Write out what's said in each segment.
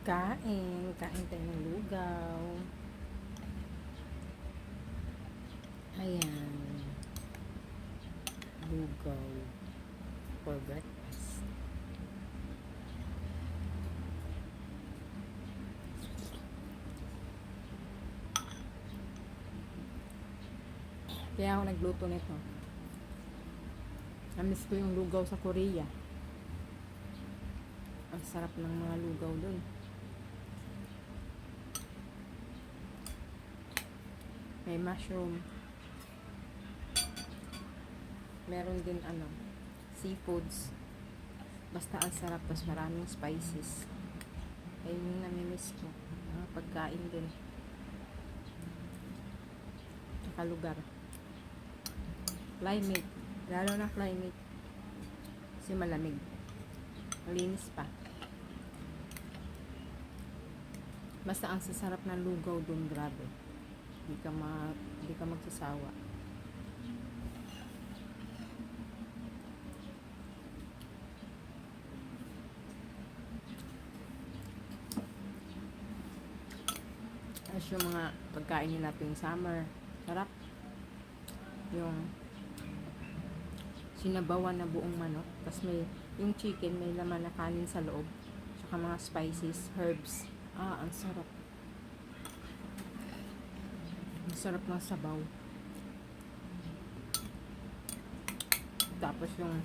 Kain tayo ng lugaw. Ayan. Lugaw for breakfast. Kaya ako nagluto nito. Namiss ko yung lugaw sa Korea. Ang sarap ng mga lugaw doon. May mushroom. Meron din seafoods. Basta ang sarap, tas maraming spices. Ayun yung namimiss ko. Mga pagkain din. Tsaka lugar. Climate. Lalo na climate. Kasi malamig. Malinis pa. Basta ang sasarap ng lugaw doon, grabe. Hindi ka magsasawa. Tapos yung mga pagkain nila tuwing summer, sarap. Yung sinabawan na buong manok, tapos may yung chicken, may laman na kanin sa loob, saka mga spices, herbs. Ang sarap. Ang sarap ng sabaw. Tapos yung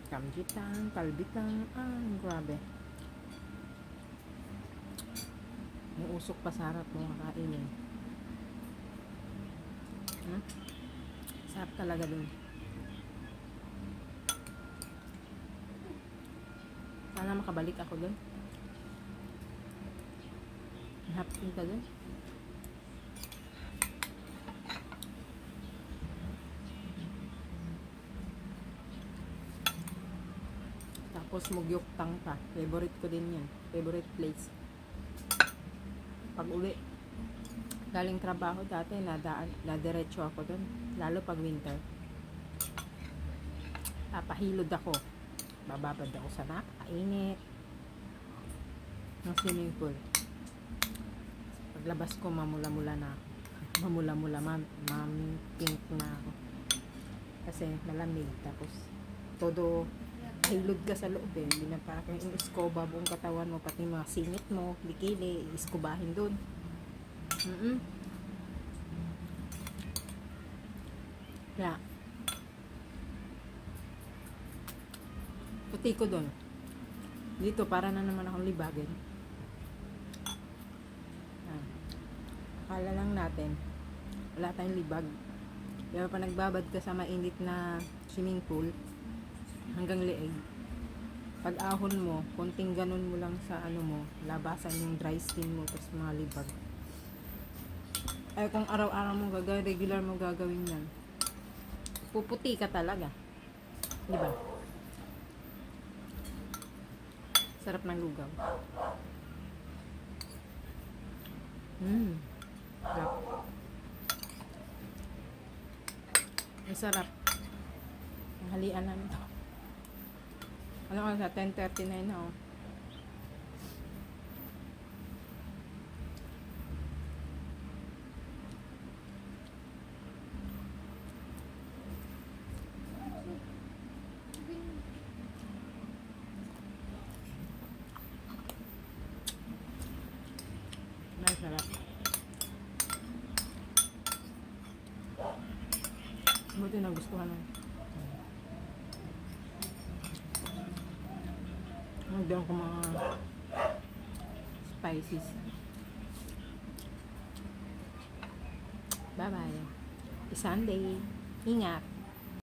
kamjitang, kalbitang, grabe. Yung usok pa sarap mo kakainin. Sarap talaga dun. Sana makabalik ako dun. Happy ka dun. Tapos Mugyuktang pa. Favorite ko din yan. Favorite place. Pag uwi, galing trabaho dati, nadiretso ako dun. Lalo pag winter. Papahilod ako. Bababad ako sa napakainit ng swimming pool. Paglabas ko, mamula-mula na ako. Mamula-mula, pink na ako. Kasi malamig. Tapos, todo hilod ka sa loob eh. Hindi na parang yung iskoba buong katawan mo, pati mga singit mo, bikini, iskubahin dun. Kaya, puti ko dun. Dito, para na naman akong libagin. Akala lang natin, wala tayong libag. Pero pa nagbabad ka sa mainit na swimming pool, hanggang leeg. Pag ahon mo, konting ganun mo lang sa mo, labasan yung dry skin mo, tapos mga libag. Ay kung araw-araw mo gagawin, regular mo gagawin yan, puputi ka talaga. Di ba? Sarap ng lugaw. Sarap. Ang sarap. Ang halian na nito. Ano ka sa 10:39 na oh. Sarap. Buti nagustuhan mo. Nagdaon ko mga spices. Bye-bye. Sunday. Ingat.